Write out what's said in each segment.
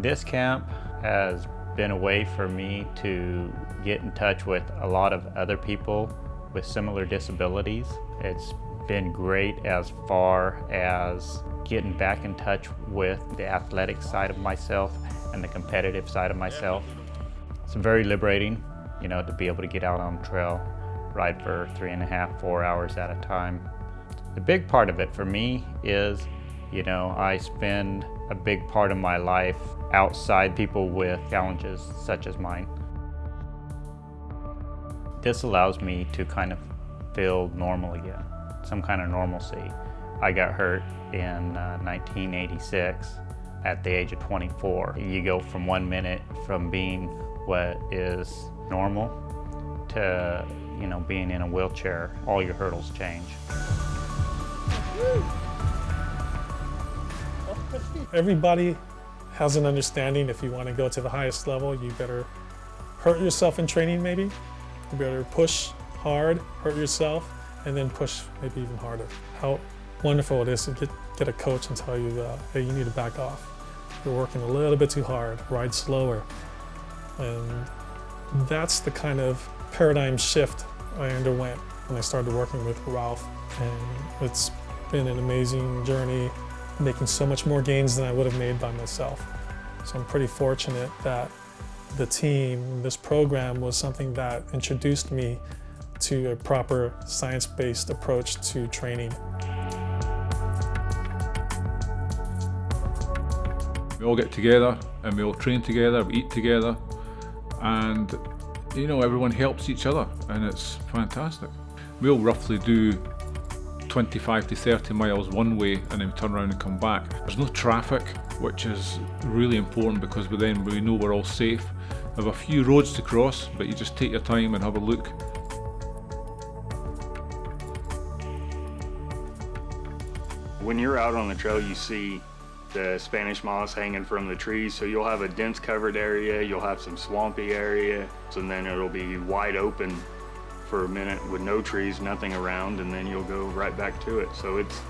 This camp has been a way for me to get in touch with a lot of other people with similar disabilities. It's been great as far as getting back in touch with the athletic side of myself and the competitive side of myself. It's very liberating, to be able to get out on the trail, ride for 3.5, 4 hours at a time. The big part of it for me is, I spend a big part of my life outside people with challenges such as mine. This allows me to kind of feel normal again, some kind of normalcy. I got hurt in 1986 at the age of 24. You go from 1 minute from being what is normal to, being in a wheelchair. All your hurdles change. Everybody has an understanding if you want to go to the highest level, you better hurt yourself in training maybe. You better push hard, hurt yourself, and then push maybe even harder. How wonderful it is to get a coach and tell you, hey, you need to back off. You're working a little bit too hard, ride slower. And that's the kind of paradigm shift I underwent when I started working with Ralph. And it's been an amazing journey, making so much more gains than I would have made by myself. So I'm pretty fortunate that the team, this program was something that introduced me to a proper science-based approach to training. We all get together and we all train together, we eat together, and everyone helps each other, and it's fantastic. We'll roughly do 25 to 30 miles one way and then turn around and come back. There's no traffic, which is really important because we know we're all safe. We have a few roads to cross, but you just take your time and have a look. When you're out on the trail, you see the Spanish moss hanging from the trees, so you'll have a dense covered area, you'll have some swampy area, and then it'll be wide open for a minute with no trees, nothing around, and then you'll go right back to it. So it's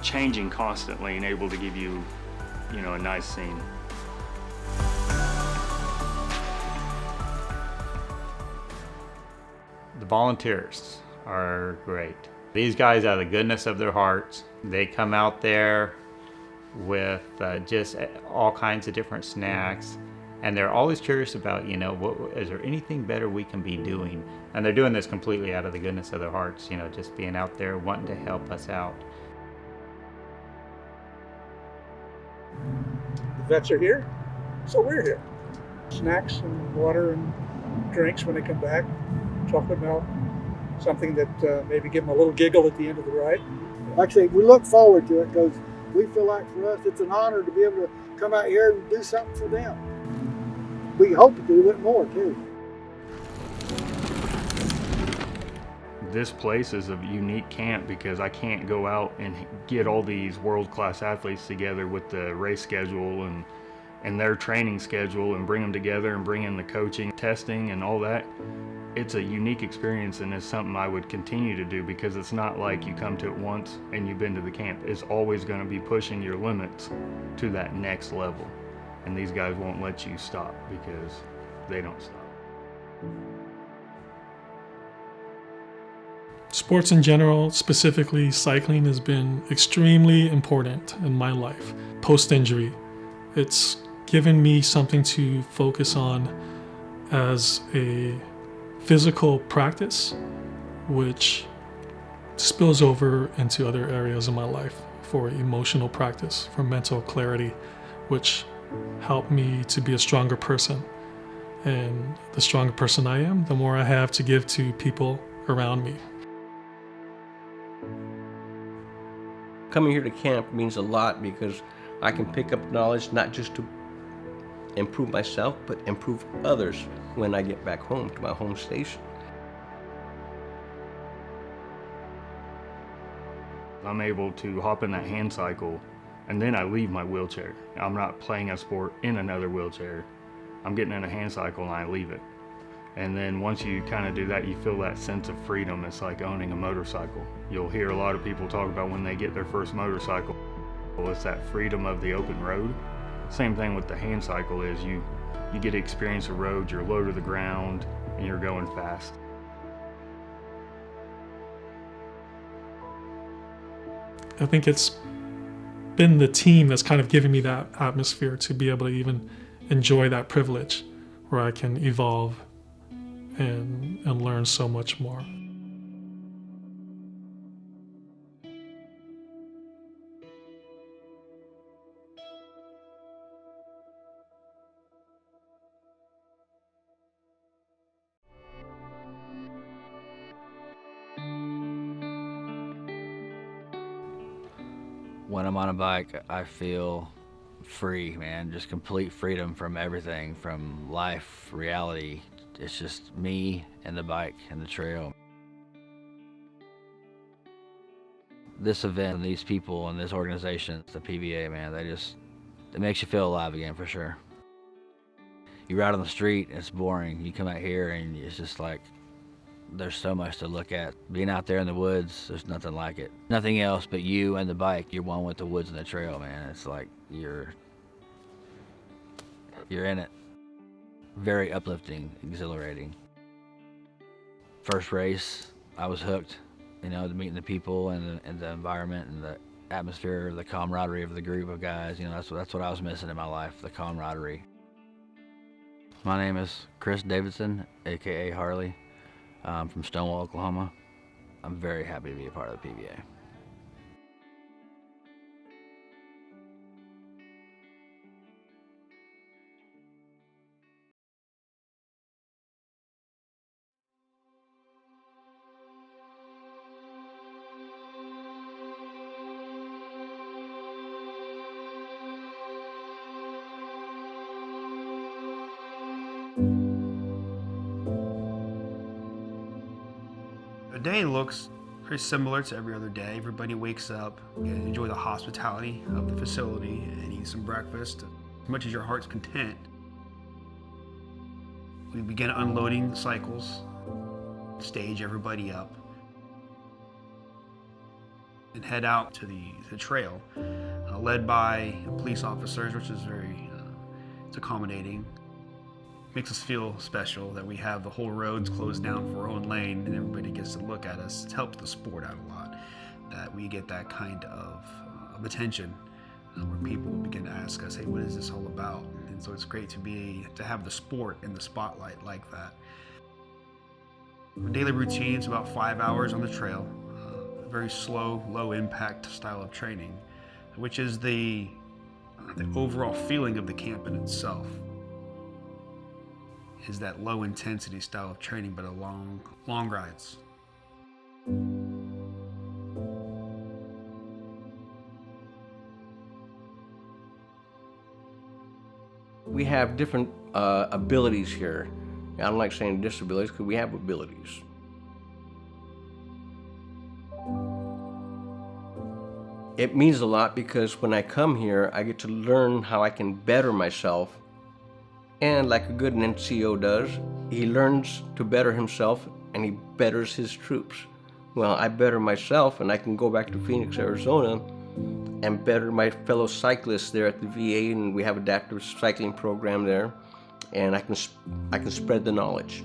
changing constantly and able to give you, a nice scene. The volunteers are great. These guys, out of the goodness of their hearts, they come out there with just all kinds of different snacks, and they're always curious about, is there anything better we can be doing? And they're doing this completely out of the goodness of their hearts, just being out there wanting to help us out. The vets are here, so we're here. Snacks and water and drinks when they come back. Chocolate milk, something that maybe give them a little giggle at the end of the ride. Like I say, we look forward to it because we feel like for us it's an honor to be able to come out here and do something for them. We hope to do it more too. This place is a unique camp because I can't go out and get all these world-class athletes together with the race schedule and their training schedule and bring them together and bring in the coaching, testing, and all that. It's a unique experience, and it's something I would continue to do because it's not like you come to it once and you've been to the camp. It's always going to be pushing your limits to that next level. And these guys won't let you stop because they don't stop. Sports in general, specifically cycling, has been extremely important in my life. Post-injury, it's given me something to focus on as a physical practice, which spills over into other areas of my life for emotional practice, for mental clarity, which helped me to be a stronger person. And the stronger person I am, the more I have to give to people around me. Coming here to camp means a lot because I can pick up knowledge not just to improve myself, but improve others when I get back home to my home station. I'm able to hop in that hand cycle and then I leave my wheelchair. I'm not playing a sport in another wheelchair. I'm getting in a hand cycle and I leave it. And then once you kind of do that, you feel that sense of freedom. It's like owning a motorcycle. You'll hear a lot of people talk about when they get their first motorcycle. Well, it's that freedom of the open road. Same thing with the hand cycle is you get to experience a road, you're low to the ground, and you're going fast. I think it's been the team that's kind of given me that atmosphere to be able to even enjoy that privilege where I can evolve and learn so much more. When I'm on a bike, I feel free, man. Just complete freedom from everything, from life, reality. It's just me and the bike and the trail. This event and these people and this organization, the PBA, man, it makes you feel alive again for sure. You ride on the street, it's boring. You come out here and it's just like, there's so much to look at. Being out there in the woods, there's nothing like it. Nothing else but you and the bike. You're one with the woods and the trail, man. It's like you're in it. Very uplifting, exhilarating. First race, I was hooked. You know, meeting the people and the environment and the atmosphere, the camaraderie of the group of guys. You know, that's what I was missing in my life, the camaraderie. My name is Chris Davidson, aka Harley. I'm from Stonewall, Oklahoma. I'm very happy to be a part of the PBA. A day looks very similar to every other day. Everybody wakes up and enjoy the hospitality of the facility and eat some breakfast as much as your heart's content. We begin unloading cycles, stage everybody up, and head out to the trail, led by police officers, which is very it's accommodating. Makes us feel special that we have the whole roads closed down for our own lane and everybody gets to look at us. It helps the sport out a lot that we get that kind of attention where people begin to ask us, hey, what is this all about? And so it's great to have the sport in the spotlight like that. Our daily routine is about 5 hours on the trail, a very slow, low impact style of training, which is the overall feeling of the camp in itself. Is that low intensity style of training, but a long rides. We have different abilities here. I don't like saying disabilities because we have abilities. It means a lot because when I come here, I get to learn how I can better myself. And like a good NCO does, he learns to better himself and he betters his troops. Well, I better myself and I can go back to Phoenix, Arizona and better my fellow cyclists there at the VA, and we have an adaptive cycling program there, and I can spread the knowledge.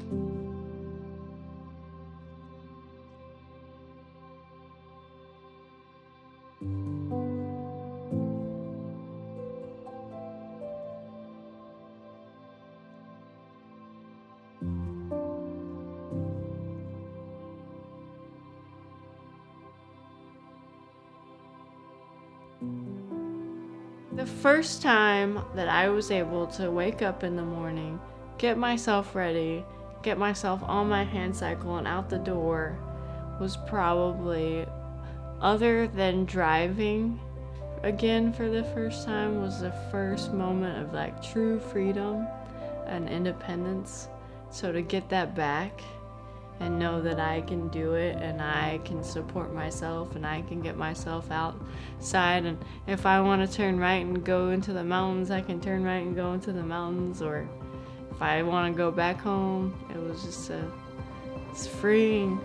The first time that I was able to wake up in the morning, get myself ready, get myself on my hand cycle and out the door was probably, other than driving again for the first time, was the first moment of like true freedom and independence. So to get that back and know that I can do it and I can support myself and I can get myself outside, and if I want to turn right and go into the mountains, I can turn right and go into the mountains, or if I want to go back home, it was just it's freeing.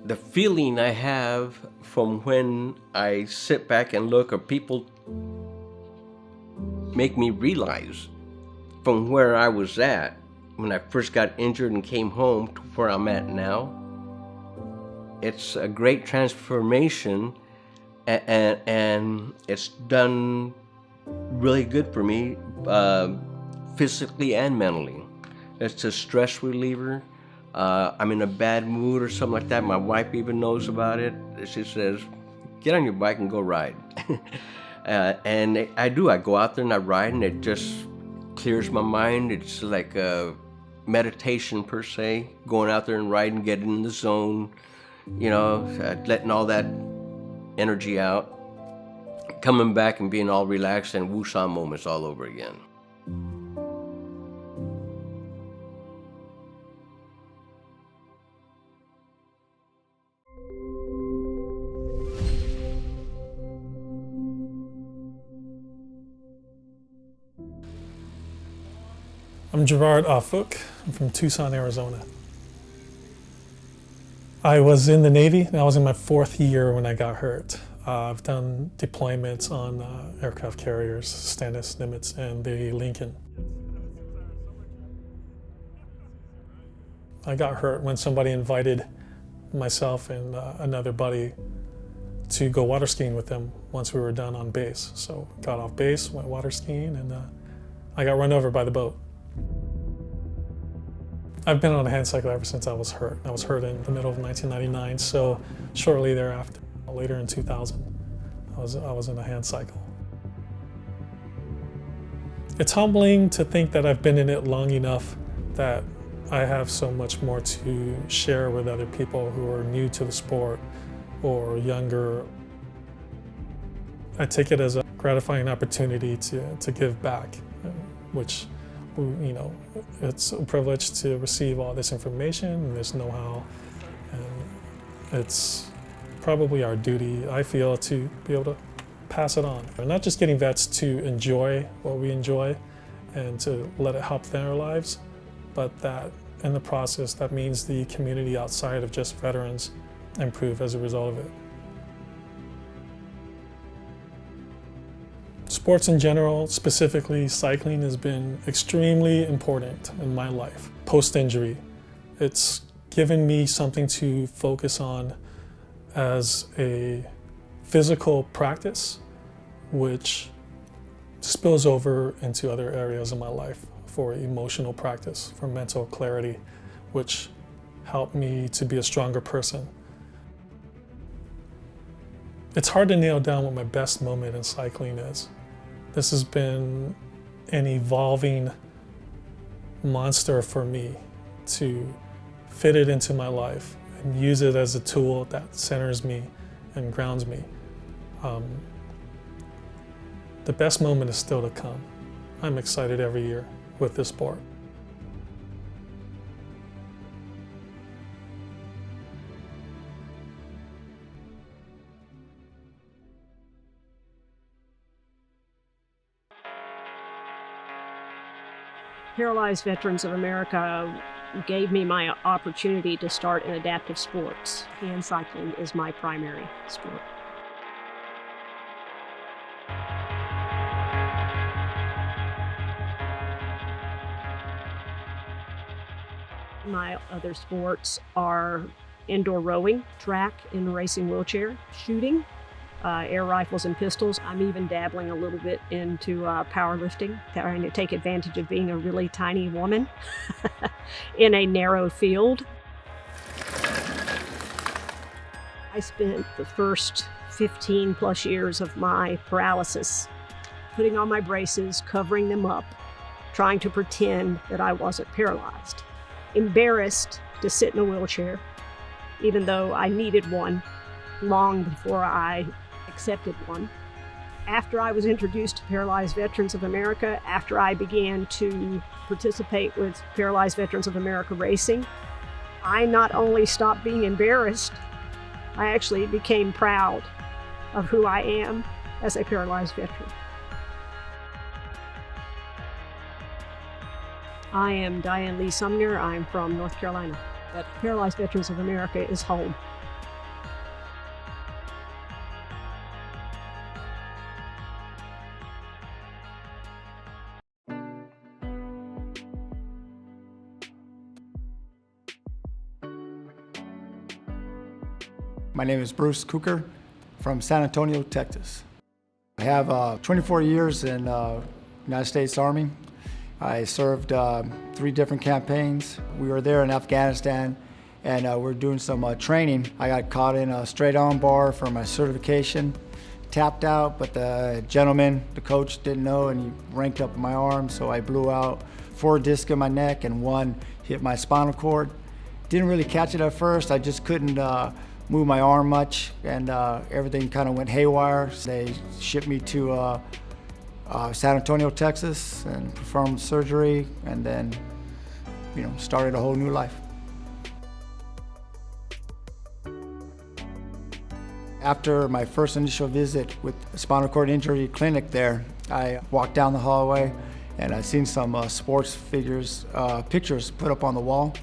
The feeling I have from when I sit back and look, or people make me realize from where I was at when I first got injured and came home to where I'm at now. It's a great transformation, and it's done really good for me, physically and mentally. It's a stress reliever. I'm in a bad mood or something like that. My wife even knows about it. She says, get on your bike and go ride. And I do. I go out there and I ride, and it just clears my mind. It's like a meditation per se, going out there and riding, getting in the zone, letting all that energy out, coming back and being all relaxed, and woo-saw moments all over again. I'm Gerard Afuk. I'm from Tucson, Arizona. I was in the Navy, and I was in my 4th year when I got hurt. I've done deployments on aircraft carriers, Stennis, Nimitz, and the Lincoln. I got hurt when somebody invited myself and another buddy to go water skiing with them once we were done on base. So got off base, went water skiing, and I got run over by the boat. I've been on a hand cycle ever since I was hurt. I was hurt in the middle of 1999, so shortly thereafter, later in 2000, I was in a hand cycle. It's humbling to think that I've been in it long enough that I have so much more to share with other people who are new to the sport or younger. I take it as a gratifying opportunity to give back, which, it's a privilege to receive all this information and this know-how, and it's probably our duty, I feel, to be able to pass it on. We're not just getting vets to enjoy what we enjoy and to let it help their lives, but that in the process, that means the community outside of just veterans improve as a result of it. Sports in general, specifically cycling, has been extremely important in my life. Post-injury, it's given me something to focus on as a physical practice, which spills over into other areas of my life for emotional practice, for mental clarity, which helped me to be a stronger person. It's hard to nail down what my best moment in cycling is. This has been an evolving monster for me to fit it into my life and use it as a tool that centers me and grounds me. The best moment is still to come. I'm excited every year with this sport. Paralyzed Veterans of America gave me my opportunity to start in adaptive sports. Hand cycling is my primary sport. My other sports are indoor rowing, track and racing wheelchair, shooting, air rifles and pistols. I'm even dabbling a little bit into powerlifting, trying to take advantage of being a really tiny woman in a narrow field. I spent the first 15 plus years of my paralysis putting on my braces, covering them up, trying to pretend that I wasn't paralyzed. Embarrassed to sit in a wheelchair, even though I needed one long before I accepted one. After I was introduced to Paralyzed Veterans of America, after I began to participate with Paralyzed Veterans of America racing, I not only stopped being embarrassed, I actually became proud of who I am as a paralyzed veteran. I am Diane Lee Sumner. I'm from North Carolina. But Paralyzed Veterans of America is home. My name is Bruce Cooker from San Antonio, Texas. I have 24 years in United States Army. I served 3 different campaigns. We were there in Afghanistan and we were doing some training. I got caught in a straight on bar for my certification, tapped out, but the gentleman, the coach, didn't know and he ranked up my arm, so I blew out 4 discs in my neck and 1 hit my spinal cord. Didn't really catch it at first. I just couldn't move my arm much, and everything kind of went haywire. So they shipped me to San Antonio, Texas, and performed surgery, and then, started a whole new life. After my first initial visit with the spinal cord injury clinic there, I walked down the hallway, and I seen some sports pictures put up on the wall.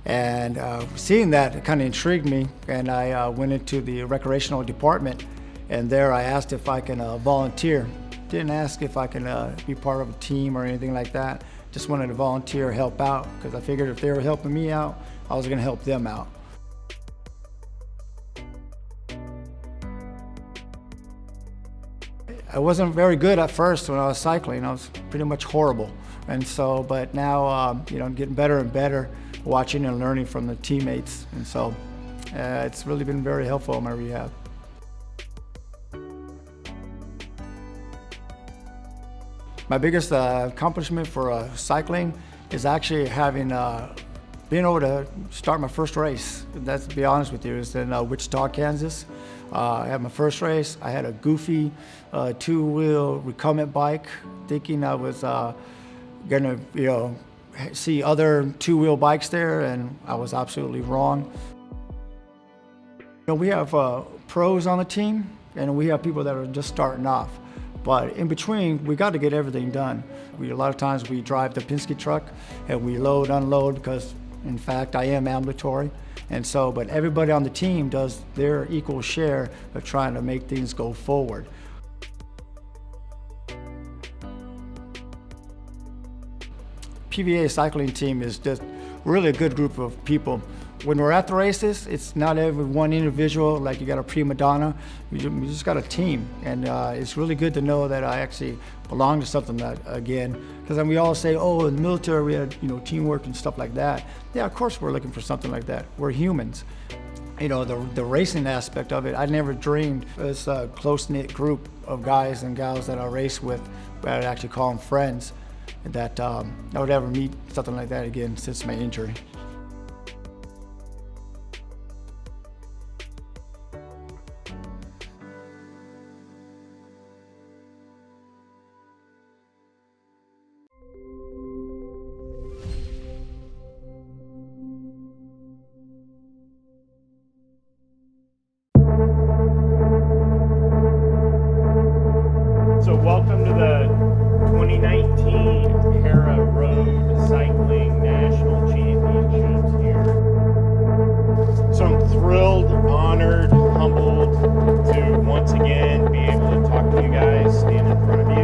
And seeing that, it kind of intrigued me, and I went into the recreational department, and there I asked if I can volunteer. Didn't ask if I can be part of a team or anything like that. Just wanted to volunteer, help out, because I figured if they were helping me out, I was going to help them out. I wasn't very good at first when I was cycling. I was pretty much horrible. And so, but now, I'm getting better and better, watching and learning from the teammates. And so, it's really been very helpful in my rehab. My biggest accomplishment for cycling is actually having being able to start my first race. That's, to be honest with you, is in Wichita, Kansas. I had my first race. I had a goofy 2-wheel recumbent bike, thinking I was gonna, see other 2-wheel bikes there, and I was absolutely wrong. We have pros on the team, and we have people that are just starting off. But in between, we got to get everything done. A lot of times we drive the Penske truck, and we load, unload, because in fact, I am ambulatory. And so, but everybody on the team does their equal share of trying to make things go forward. PVA cycling team is just really a good group of people. When we're at the races, it's not every one individual, like you got a prima donna. You just got a team, and it's really good to know that I actually belong to something that, again, because then we all say, oh, in the military we had teamwork and stuff like that. Yeah, of course we're looking for something like that. We're humans. The racing aspect of it, I never dreamed as a close-knit group of guys and gals that I race with, I'd actually call them friends, that I would ever meet something like that again since my injury. So welcome to the 2019 Para Road Cycling National Championships here. So I'm thrilled, honored, humbled to once again be able to talk to you guys, stand in front of you.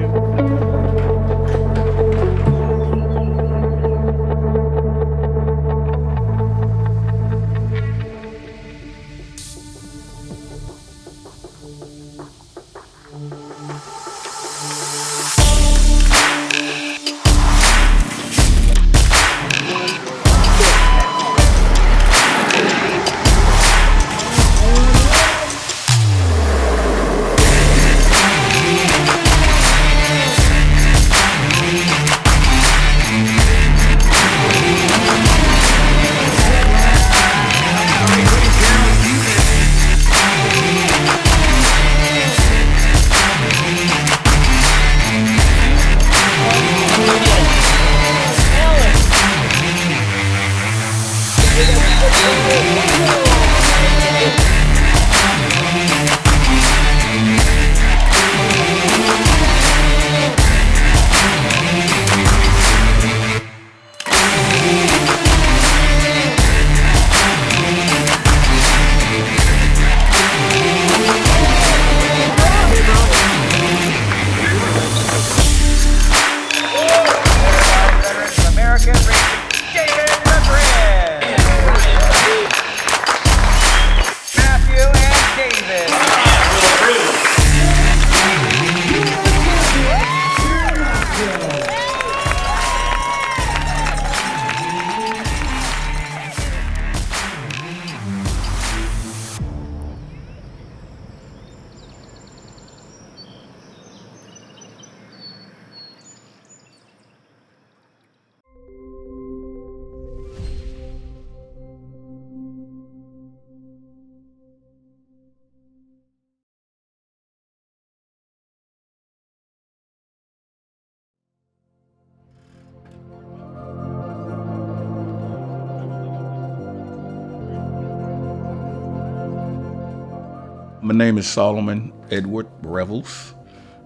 My name is Solomon Edward Revels.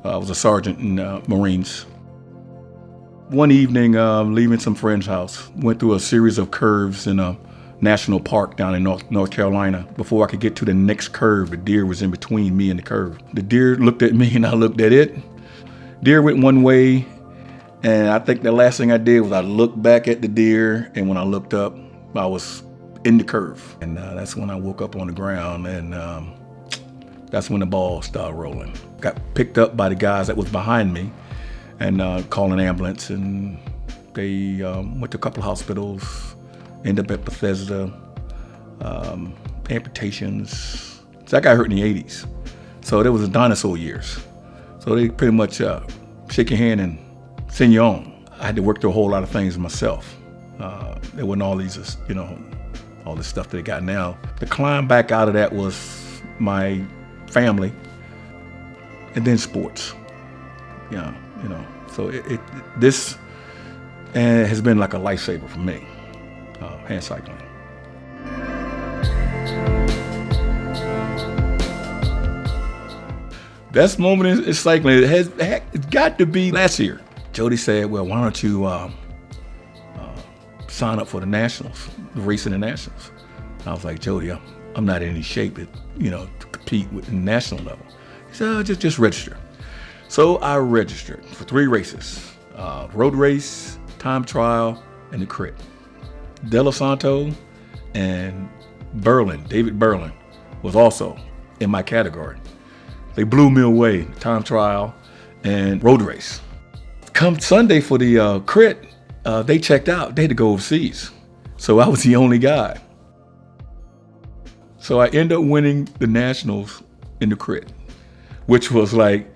I was a sergeant in Marines. One evening, leaving some friend's house, went through a series of curves in a national park down in North Carolina. Before I could get to the next curve, the deer was in between me and the curve. The deer looked at me and I looked at it. Deer went one way, and I think the last thing I did was I looked back at the deer, and when I looked up, I was in the curve. And that's when I woke up on the ground, and that's when the ball started rolling. Got picked up by the guys that was behind me and called an ambulance, and they went to a couple of hospitals, ended up at Bethesda, amputations. So I got hurt in the 80s. So there was the dinosaur years. So they pretty much shake your hand and send you on. I had to work through a whole lot of things myself. There wasn't all these, all this stuff that they got now. The climb back out of that was my family, and then sports. So this has been like a lifesaver for me, hand cycling. Best moment in cycling it's got to be last year. Jody said, well, why don't you sign up for the Nationals, the race in the Nationals? I was like, Jody, I'm not in any shape to compete with the national level. He said, just register. So I registered for 3 races, road race, time trial, and the crit. De Los Santos and David Berlin was also in my category. They blew me away, time trial and road race. Come Sunday for the crit, they checked out. They had to go overseas. So I was the only guy. So I ended up winning the Nationals in the crit, which was like,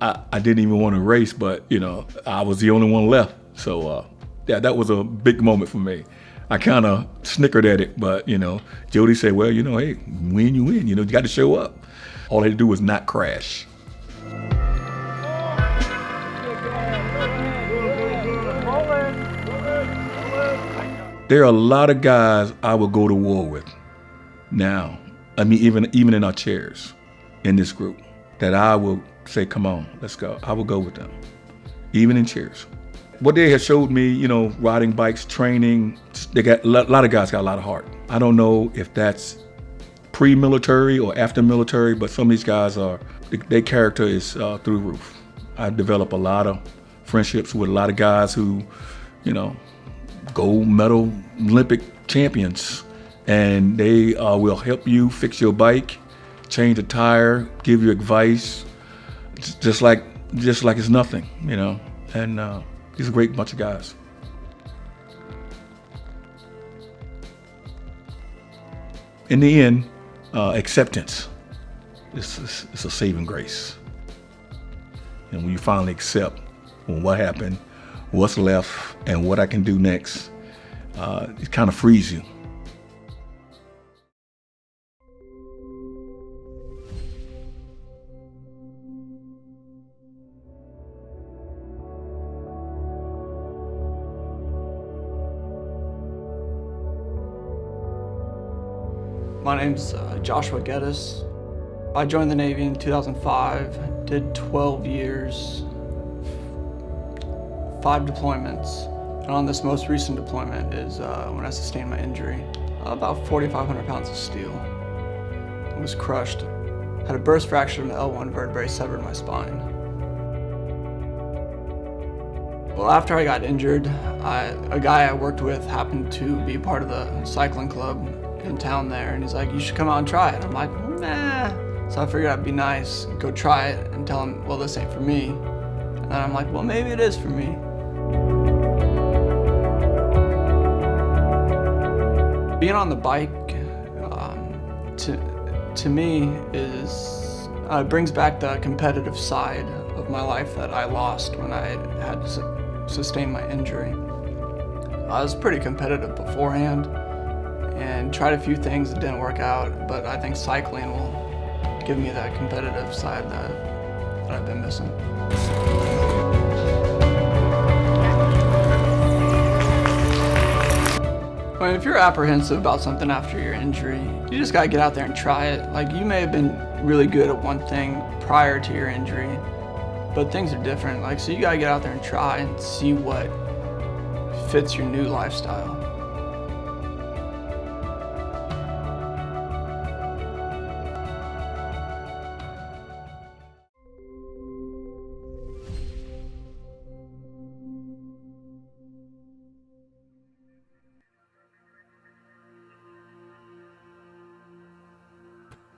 I didn't even want to race, but, I was the only one left. So that was a big moment for me. I kind of snickered at it, but, Jody said, well, hey, win, you win. You got to show up. All I had to do was not crash. There are a lot of guys I would go to war with now. I mean, even in our chairs in this group, that I will say, come on, let's go. I will go with them, even in chairs. What they have showed me, riding bikes, training, they got a lot of guys got a lot of heart. I don't know if that's pre-military or after military, but some of these guys their character is through the roof. I've developed a lot of friendships with a lot of guys who, gold medal Olympic champions, and they will help you fix your bike, change a tire, give you advice, just like it's nothing, and he's a great bunch of guys. In the end, acceptance is a saving grace. And when you finally accept what happened, what's left, and what I can do next, it kind of frees you. My name's Joshua Geddes. I joined the Navy in 2005, did 12 years, 5 deployments, and on this most recent deployment is when I sustained my injury. About 4,500 pounds of steel. I was crushed. Had a burst fracture in the L1 vertebrae, severed my spine. Well, after I got injured, a guy I worked with happened to be part of the cycling club in town there, and he's like, you should come out and try it. I'm like, nah. So I figured I'd be nice, go try it, and tell him, well, this ain't for me. And I'm like, well, maybe it is for me. Being on the bike, to me, brings back the competitive side of my life that I lost when I had to sustain my injury. I was pretty competitive beforehand and tried a few things that didn't work out, but I think cycling will give me that competitive side that I've been missing. Well, if you're apprehensive about something after your injury, you just gotta get out there and try it. Like, you may have been really good at one thing prior to your injury, but things are different. Like, so you gotta get out there and try and see what fits your new lifestyle.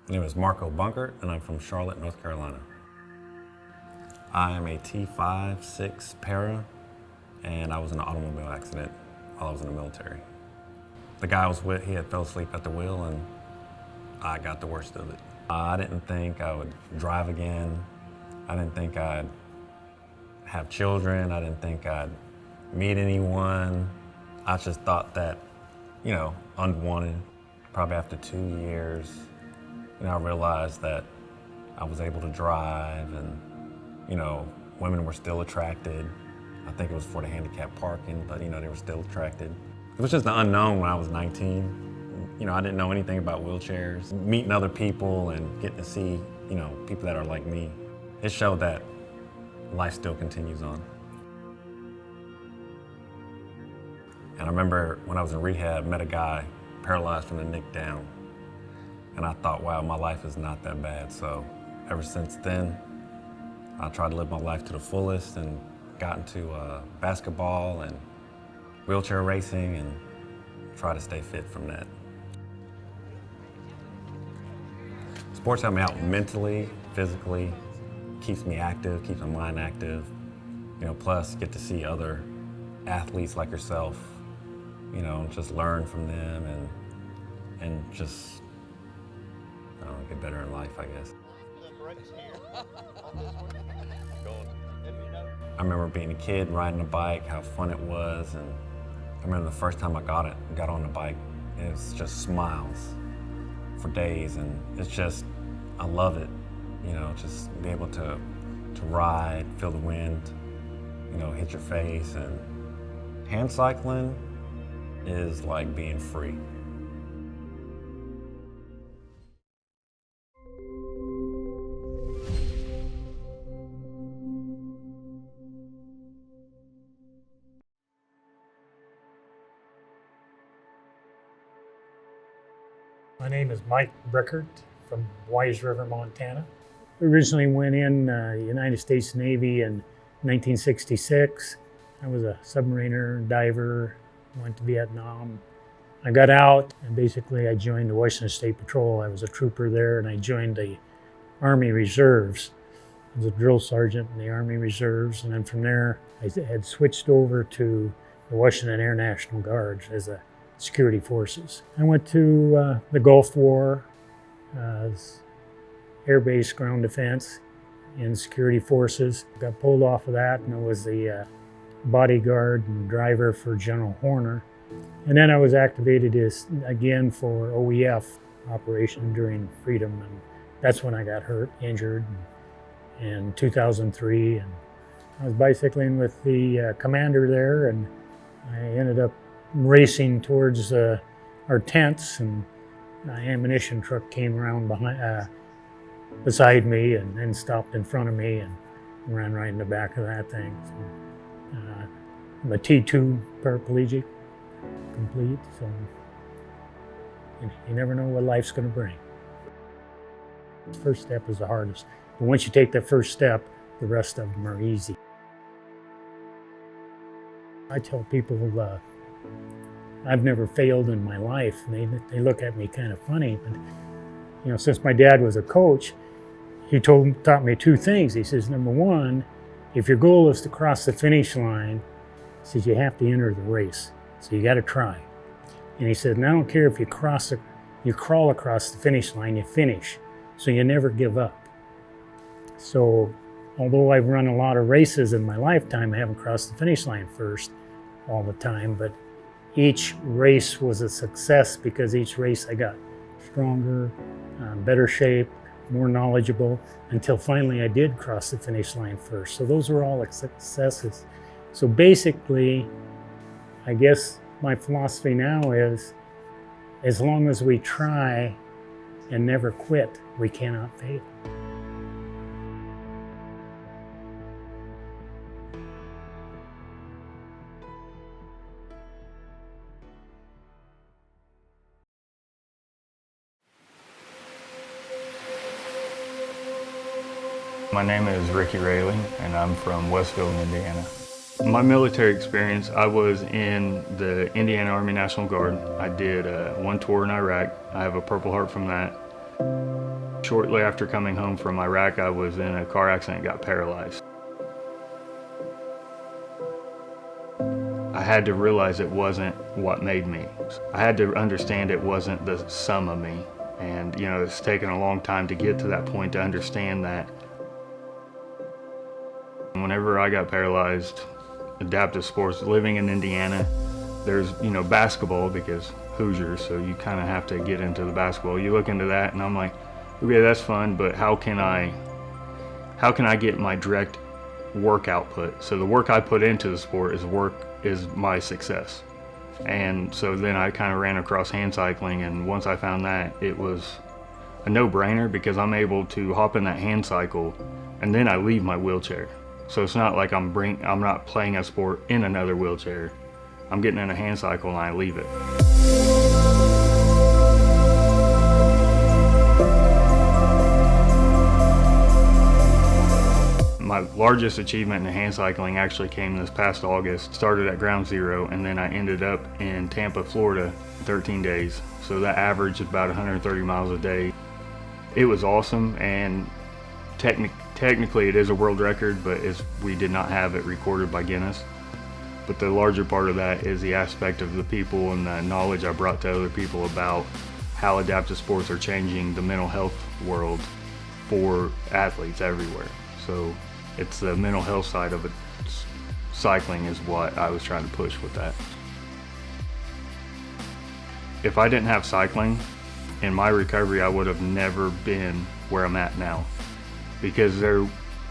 My name is Marco Bunkert, and I'm from Charlotte, North Carolina. I am a T5-6 para, and I was in an automobile accident while I was in the military. The guy I was with, he had fell asleep at the wheel, and I got the worst of it. I didn't think I would drive again. I didn't think I'd have children. I didn't think I'd meet anyone. I just thought that, you know, unwanted. Probably after 2 years, I realized that I was able to drive, and, women were still attracted. I think it was for the handicapped parking, but, they were still attracted. It was just the unknown when I was 19. I didn't know anything about wheelchairs. Meeting other people and getting to see, people that are like me, it showed that life still continues on. And I remember when I was in rehab, met a guy paralyzed from the neck down. And I thought, wow, my life is not that bad. So ever since then, I tried to live my life to the fullest and got into basketball and wheelchair racing and try to stay fit from that. Sports help me out mentally, physically, keeps me active, keeps my mind active. Plus get to see other athletes like yourself, just learn from them and just get better in life, I guess. I remember being a kid, riding a bike, how fun it was, and I remember the first time I got on the bike, it was just smiles for days, and it's just, I love it, just be able to ride, feel the wind, hit your face, and hand cycling is like being free. My name is Mike Brickert from Wise River, Montana. Originally went in the United States Navy in 1966. I was a submariner, diver, went to Vietnam. I got out and basically I joined the Washington State Patrol. I was a trooper there, and I joined the Army Reserves. I was a drill sergeant in the Army Reserves, and then from there I had switched over to the Washington Air National Guards as a security forces. I went to the Gulf War, Air Base Ground Defense in security forces. Got pulled off of that, and I was the bodyguard and driver for General Horner. And then I was activated again for OEF Operation Enduring Freedom, and that's when I got injured in 2003. And I was bicycling with the commander there, and I ended up racing towards our tents, and an ammunition truck came around beside me and then stopped in front of me and ran right in the back of that thing. So, I'm a T2 paraplegic, complete, so you never know what life's going to bring. The first step is the hardest, but once you take that first step, the rest of them are easy. I tell people I've never failed in my life, and they look at me kind of funny, but since my dad was a coach, he taught me two things. He says, number one, if your goal is to cross the finish line, he says you have to enter the race, so you got to try. And he said, and I don't care if you crawl across the finish line, you finish, so you never give up. So although I've run a lot of races in my lifetime, I haven't crossed the finish line first all the time, but each race was a success because each race I got stronger, better shape, more knowledgeable, until finally I did cross the finish line first. So those were all successes. So basically, I guess My philosophy now is, as long as we try and never quit, we cannot fail. My name is Ricky Rayleigh, and I'm from Westville, Indiana. My military experience, I was in the Indiana Army National Guard. I did one tour in Iraq. I have a Purple Heart from that. Shortly after coming home from Iraq, I was in a car accident and got paralyzed. I had to realize it wasn't what made me. I had to understand it wasn't the sum of me. And you know, it's taken a long time to get to that point to understand that. Whenever I got paralyzed, adaptive sports, living in Indiana, there's, you know, basketball because Hoosiers, so you kind of have to get into the basketball. You look into that and I'm like, okay, that's fun, but how can I get my direct work output? So the work I put into the sport is my success. And so then I kind of ran across hand cycling, and once I found that, it was a no-brainer because I'm able to hop in that hand cycle and then I leave my wheelchair. So it's not like I'm not playing a sport in another wheelchair. I'm getting in a hand cycle and I leave it. My largest achievement in hand cycling actually came this past August. Started at Ground Zero, and then I ended up in Tampa, Florida, 13 days. So that averaged about 130 miles a day. It was awesome, and technically it is a world record, but we did not have it recorded by Guinness. But the larger part of that is the aspect of the people and the knowledge I brought to other people about how adaptive sports are changing the mental health world for athletes everywhere. So it's the mental health side of it. Cycling is what I was trying to push with that. If I didn't have cycling in my recovery, I would have never been where I'm at now. Because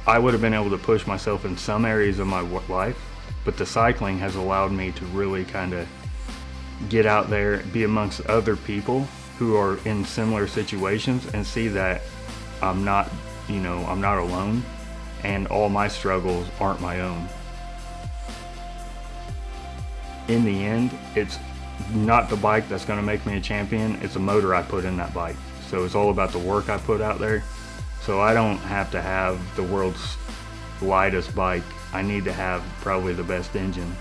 I would have been able to push myself in some areas of my life, but the cycling has allowed me to really kind of get out there, be amongst other people who are in similar situations, and see that I'm not alone, and all my struggles aren't my own. In the end, it's not the bike that's going to make me a champion, it's the motor I put in that bike. So it's all about the work I put out there. So I don't have to have the world's lightest bike. I need to have probably the best engine.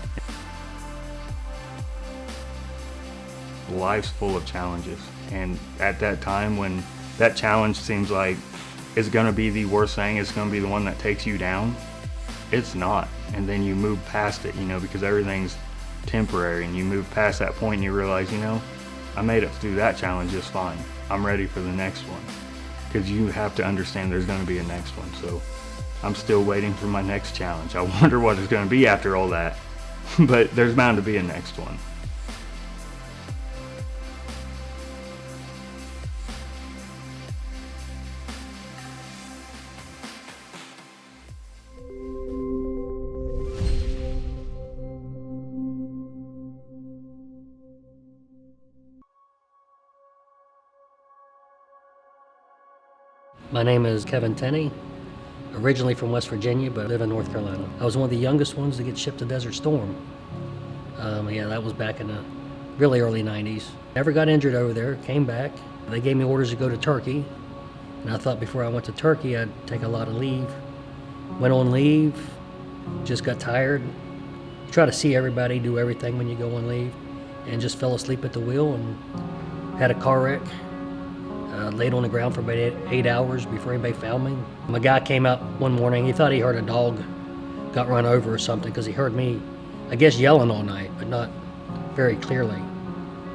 Life's full of challenges. And at that time when that challenge seems like it's gonna be the worst thing, it's gonna be the one that takes you down, it's not. And then you move past it, because everything's temporary, and you move past that point and you realize, I made it through that challenge just fine. I'm ready for the next one. Because you have to understand there's going to be a next one. So I'm still waiting for my next challenge. I wonder what it's going to be after all that. But there's bound to be a next one. My name is Kevin Tenney, originally from West Virginia, but I live in North Carolina. I was one of the youngest ones to get shipped to Desert Storm. That was back in the really early 90s. Never got injured over there, came back. They gave me orders to go to Turkey, and I thought before I went to Turkey I'd take a lot of leave. Went on leave, just got tired. You try to see everybody, do everything when you go on leave, and just fell asleep at the wheel and had a car wreck. Laid on the ground for about 8 hours before anybody found me. My guy came out one morning, he thought he heard a dog got run over or something, because he heard me, I guess, yelling all night, but not very clearly.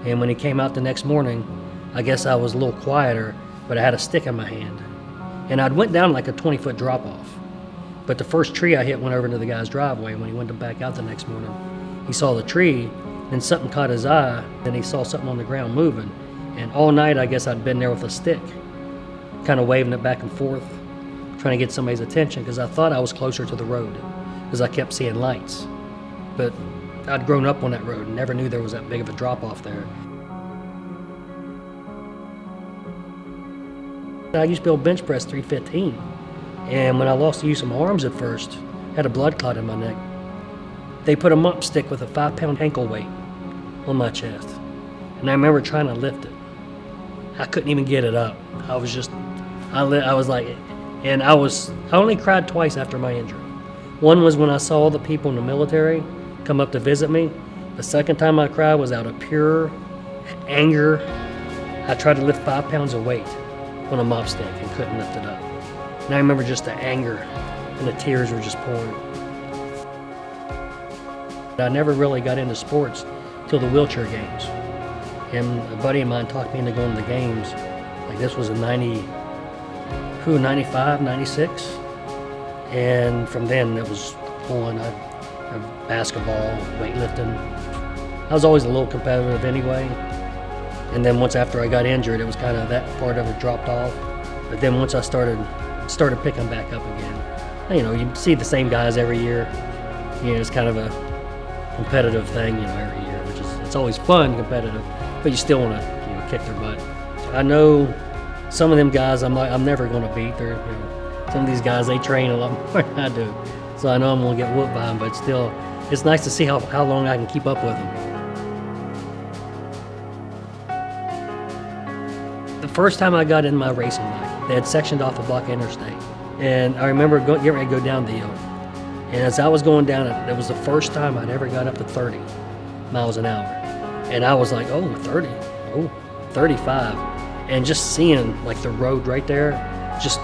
And when he came out the next morning, I guess I was a little quieter, but I had a stick in my hand. And I'd went down like a 20-foot drop-off. But the first tree I hit went over into the guy's driveway, and when he went back out the next morning, he saw the tree, and something caught his eye, and he saw something on the ground moving. And all night, I guess I'd been there with a stick, kind of waving it back and forth, trying to get somebody's attention, because I thought I was closer to the road, because I kept seeing lights. But I'd grown up on that road and never knew there was that big of a drop off there. I used to be able to bench press 315, and when I lost the use of my arms at first, had a blood clot in my neck. They put a mop stick with a 5-pound ankle weight on my chest, and I remember trying to lift it. I couldn't even get it up. I was just, I was like, and I only cried twice after my injury. One was when I saw all the people in the military come up to visit me. The second time I cried was out of pure anger. I tried to lift 5 pounds of weight on a mop stick and couldn't lift it up. And I remember just the anger and the tears were just pouring. I never really got into sports till the wheelchair games. And a buddy of mine talked me into going to the games. Like this was in 95, 96. And from then it was on. Basketball, weightlifting. I was always a little competitive anyway. And then once after I got injured, it was kind of that part of it dropped off. But then once I started picking back up again, you know, you see the same guys every year. You know, it's kind of a competitive thing, you know, every year, which is, it's always fun, competitive, but you still want to, you know, kick their butt. I know some of them guys I'm never going to beat. They're, you know, some of these guys, they train a lot more than I do. So I know I'm going to get whooped by them, but still, it's nice to see how long I can keep up with them. The first time I got in my racing bike, they had sectioned off the block interstate. And I remember getting ready to go down the hill. And as I was going down it, it was the first time I'd ever got up to 30 miles an hour. And I was like, oh, 30, oh, 35. And just seeing like the road right there, just,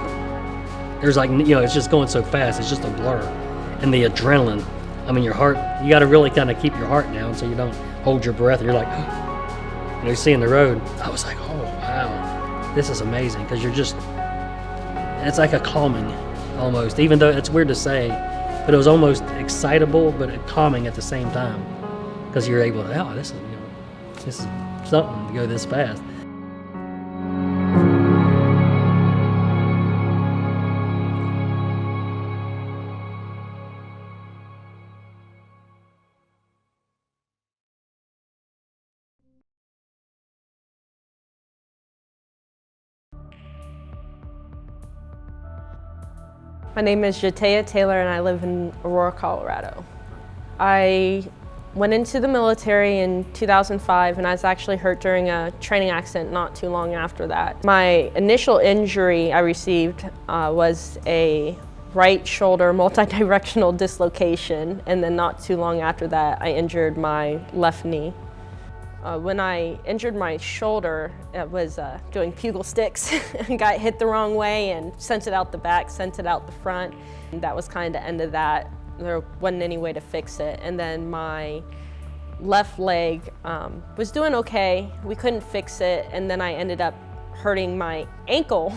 there's like, you know, it's just going so fast, it's just a blur. And the adrenaline, I mean, your heart, you got to really kind of keep your heart down so you don't hold your breath. You're like, you know, seeing the road. I was like, oh, wow, this is amazing. Because you're just, it's like a calming almost, even though it's weird to say, but it was almost excitable, but calming at the same time. Because you're able to, oh, this is something to go this fast. My name is Jatea Taylor and I live in Aurora, Colorado. I went into the military in 2005 and I was actually hurt during a training accident not too long after that. My initial injury I received was a right shoulder multi-directional dislocation, and then not too long after that I injured my left knee. When I injured my shoulder, it was doing pugil sticks and got hit the wrong way and sent it out the back, sent it out the front. And that was kind of the end of that. There wasn't any way to fix it. And then my left leg was doing okay. We couldn't fix it. And then I ended up hurting my ankle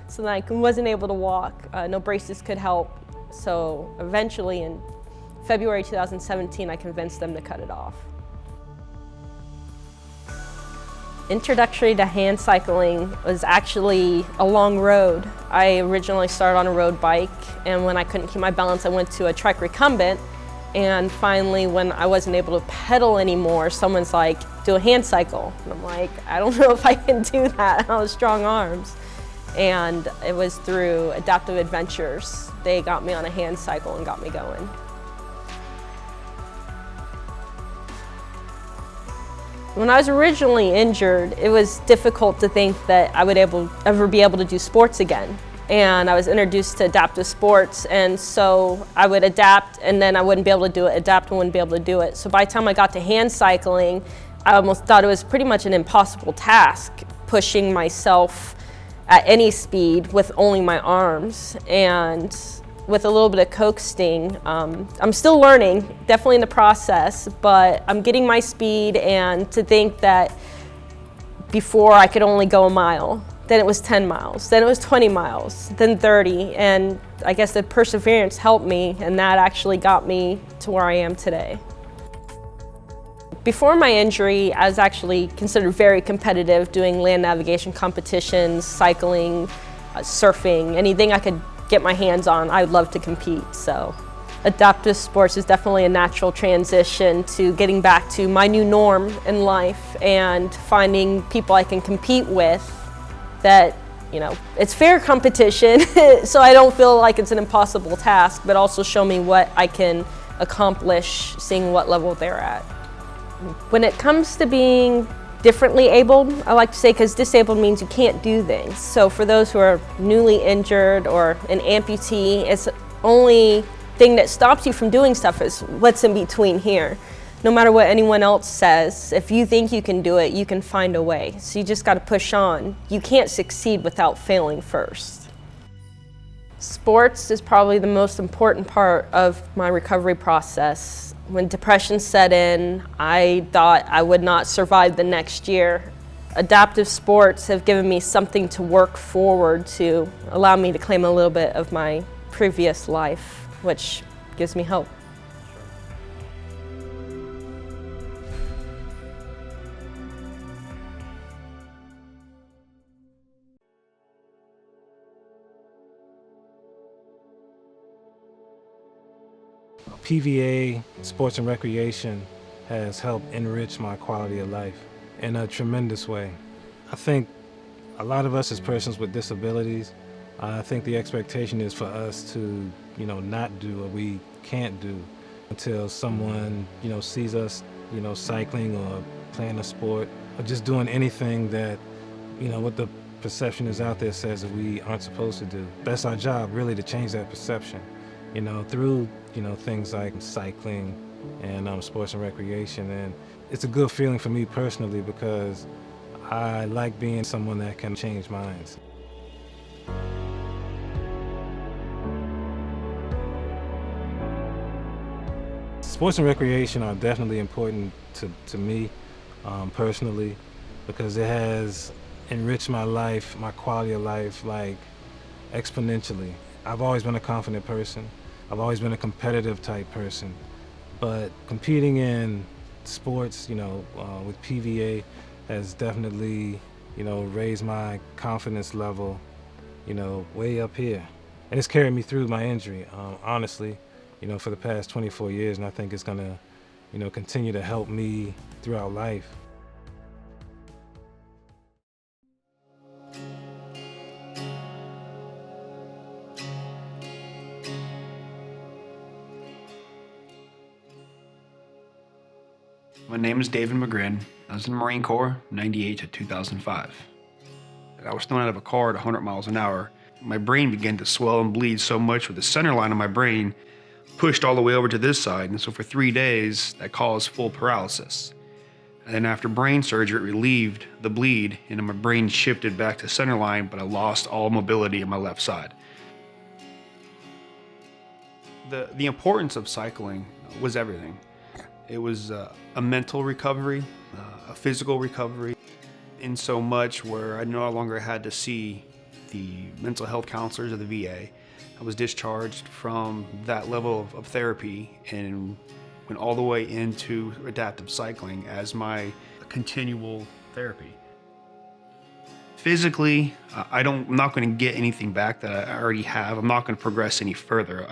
so that I wasn't able to walk. No braces could help. So eventually in February 2017, I convinced them to cut it off. Introductory to hand cycling was actually a long road. I originally started on a road bike, and when I couldn't keep my balance, I went to a trek recumbent. And finally, when I wasn't able to pedal anymore, someone's like, do a hand cycle. And I'm like, I don't know if I can do that. I have strong arms. And it was through Adaptive Adventures. They got me on a hand cycle and got me going. When I was originally injured, it was difficult to think that I would ever be able to do sports again. And I was introduced to adaptive sports, and so I would adapt and then I wouldn't be able to do it, adapt and wouldn't be able to do it. So by the time I got to hand cycling, I almost thought it was pretty much an impossible task, pushing myself at any speed with only my arms. And with a little bit of coaxing, I'm still learning, definitely in the process, but I'm getting my speed. And to think that before I could only go a mile, then it was 10 miles, then it was 20 miles, then 30, and I guess the perseverance helped me, and that actually got me to where I am today. Before my injury, I was actually considered very competitive, doing land navigation competitions, cycling, surfing, anything I could get my hands on, I'd love to compete. So Adaptive sports is definitely a natural transition to getting back to my new norm in life and finding people I can compete with that, you know, it's fair competition, so I don't feel like it's an impossible task, but also show me what I can accomplish, seeing what level they're at. When it comes to being differently abled, I like to say, because disabled means you can't do things. So for those who are newly injured or an amputee, it's only thing that stops you from doing stuff is what's in between here. No matter what anyone else says, if you think you can do it, you can find a way. So you just got to push on. You can't succeed without failing first. Sports is probably the most important part of my recovery process. When depression set in, I thought I would not survive the next year. Adaptive sports have given me something to work forward to allow me to claim a little bit of my previous life, which gives me hope. PVA, sports and recreation, has helped enrich my quality of life in a tremendous way. I think a lot of us as persons with disabilities, I think the expectation is for us to, not do what we can't do until someone, sees us, cycling or playing a sport or just doing anything that, what the perception is out there says that we aren't supposed to do. That's our job, really, to change that perception, through, things like cycling and sports and recreation. And it's a good feeling for me personally because I like being someone that can change minds. Sports and recreation are definitely important to me personally because it has enriched my life, my quality of life, like exponentially. I've always been a confident person. I've always been a competitive type person, but competing in sports, with PVA has definitely, raised my confidence level, way up here. And it's carried me through my injury, honestly, for the past 24 years, and I think it's gonna, continue to help me throughout life. My name is David McGrin. I was in the Marine Corps, 98 to 2005. I was thrown out of a car at 100 miles an hour. My brain began to swell and bleed so much with the center line of my brain pushed all the way over to this side. And so for 3 days, that caused full paralysis. And then after brain surgery, it relieved the bleed and my brain shifted back to center line, but I lost all mobility in my left side. The importance of cycling was everything. It was a mental recovery, a physical recovery, in so much where I no longer had to see the mental health counselors of the VA. I was discharged from that level of therapy and went all the way into adaptive cycling as my continual therapy. Physically, I'm not going to get anything back that I already have. I'm not going to progress any further.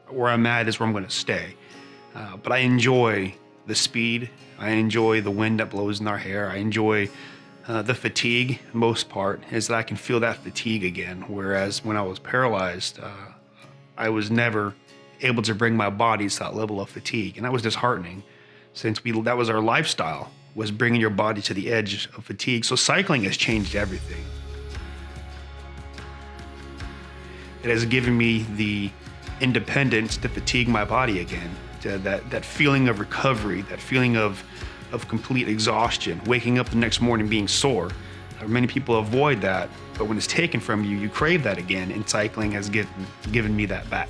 Where I'm at is where I'm going to stay. But I enjoy the speed. I enjoy the wind that blows in our hair. I enjoy the fatigue. Most part is that I can feel that fatigue again. Whereas when I was paralyzed, I was never able to bring my body to that level of fatigue, and that was disheartening. Since that was our lifestyle, was bringing your body to the edge of fatigue. So cycling has changed everything. It has given me the independence to fatigue my body again. That feeling of recovery, that feeling of complete exhaustion, waking up the next morning being sore. Many people avoid that, but when it's taken from you, you crave that again, and cycling has given me that back.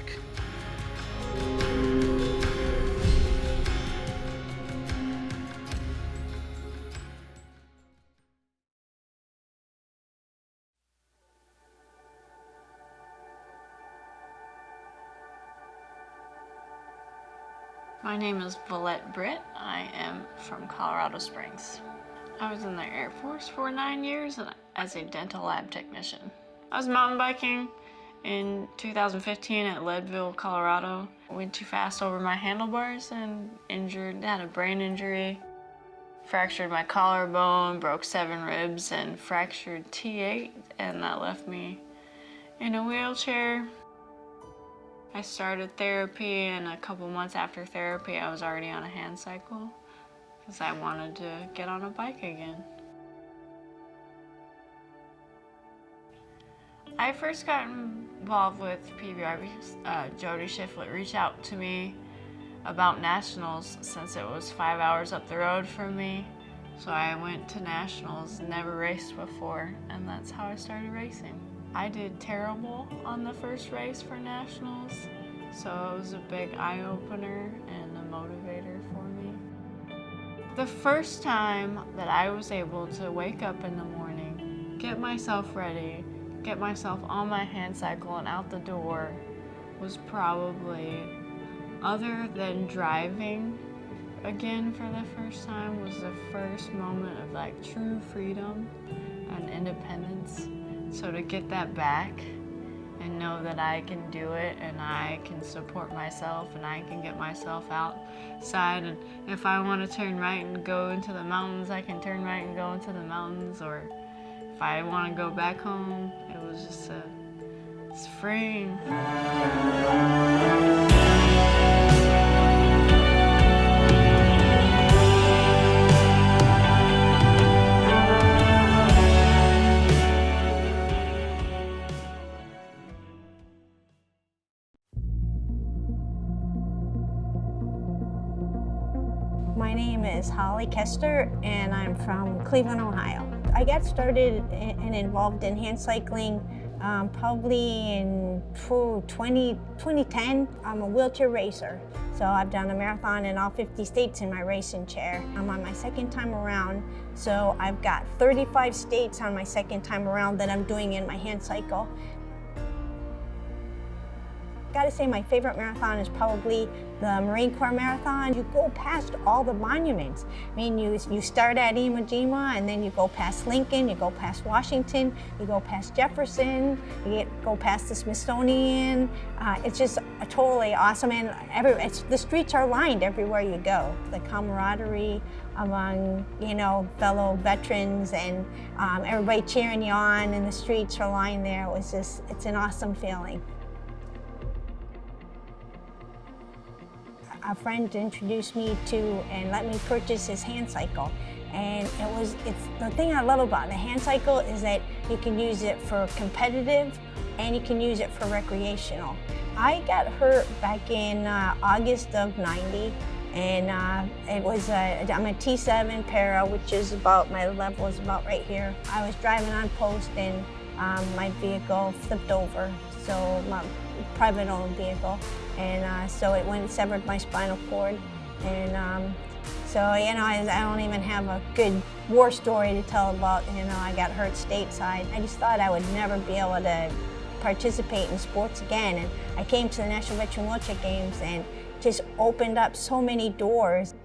My name is Valette Britt. I am from Colorado Springs. I was in the Air Force for 9 years as a dental lab technician. I was mountain biking In 2015 at Leadville, Colorado, I went too fast over my handlebars and had a brain injury. Fractured my collarbone, broke 7 ribs, and fractured T8, and that left me in a wheelchair. I started therapy, and a couple months after therapy, I was already on a hand cycle because I wanted to get on a bike again. I first got involved with PBR because Jody Shiflett reached out to me about nationals since it was 5 hours up the road from me. So I went to nationals, never raced before, and that's how I started racing. I did terrible on the first race for nationals, so it was a big eye-opener and a motivator for me. The first time that I was able to wake up in the morning, get myself ready, get myself on my hand cycle and out the door was probably, other than driving again for the first time, was the first moment of like true freedom and independence. So to get that back and know that I can do it and I can support myself and I can get myself outside, and if I want to turn right and go into the mountains, I can turn right and go into the mountains, or if I want to go back home, it was just it's freeing. My name is Holly Kester, and I'm from Cleveland, Ohio. I got started and involved in hand cycling probably in 2010. I'm a wheelchair racer, so I've done a marathon in all 50 states in my racing chair. I'm on my second time around, so I've got 35 states on my second time around that I'm doing in my hand cycle. Gotta say, my favorite marathon is probably the Marine Corps Marathon. You go past all the monuments. I mean, you start at Iwo Jima, and then you go past Lincoln, you go past Washington, you go past Jefferson, go past the Smithsonian. It's just totally awesome, and the streets are lined everywhere you go. The camaraderie among, fellow veterans, and everybody cheering you on, and the streets are lined there. It's an awesome feeling. A friend introduced me to and let me purchase his hand cycle. And it's the thing I love about the hand cycle is that you can use it for competitive and you can use it for recreational. I got hurt back in August of '90, and I'm a T7 para, which is about, my level is about right here. I was driving on post and my vehicle flipped over, so my private owned vehicle, and so it went and severed my spinal cord, and so I don't even have a good war story to tell about. I got hurt stateside. I just thought I would never be able to participate in sports again, and I came to the National Veteran Wheelchair Games and just opened up so many doors.